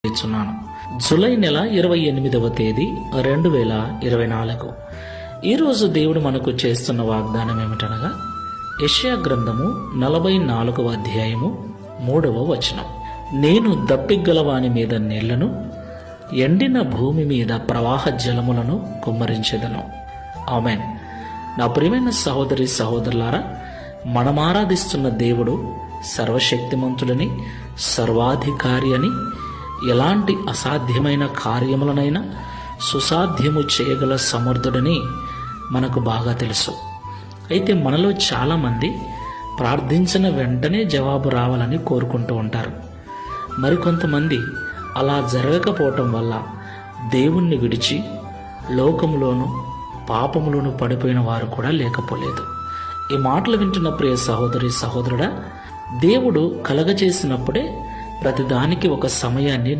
ఇచ్చున్నాను. July నెల 28వ తేదీ 2024. ఈరోజు దేవుడు మనకు చేస్తున్న వాగ్దానం ఏమిటనగా యెషయా గ్రంథము 44వ అధ్యాయము 3వ వచనం. నేను దప్పిగలవాని మీద నీళ్లను, ఎండిన భూమి మీద ప్రవాహ జలములను కుమ్మరించెదను. ఆమేన్. నా ప్రియమైన సహోదరి సహోదరులారా, మనం ఆరాధిస్తున్న దేవుడు సర్వశక్తిమంతుడని, సర్వాధికారి అని, ఎలాంటి అసాధ్యమైన కార్యములనైనా సుసాధ్యము చేయగల సమర్థుడని మనకు బాగా తెలుసు. అయితే మనలో చాలామంది ప్రార్థించిన వెంటనే జవాబు రావాలని కోరుకుంటూ ఉంటారు. మరికొంతమంది అలా జరగకపోవటం వల్ల దేవుణ్ణి విడిచి లోకములోను పాపములోను పడిపోయిన వారు కూడా లేకపోలేదు. ఈ మాటలు వింటున్న ప్రియ సహోదరి సహోదరుడా, దేవుడు కలగజేసినప్పుడే ప్రతిదానికి ఒక సమయాన్ని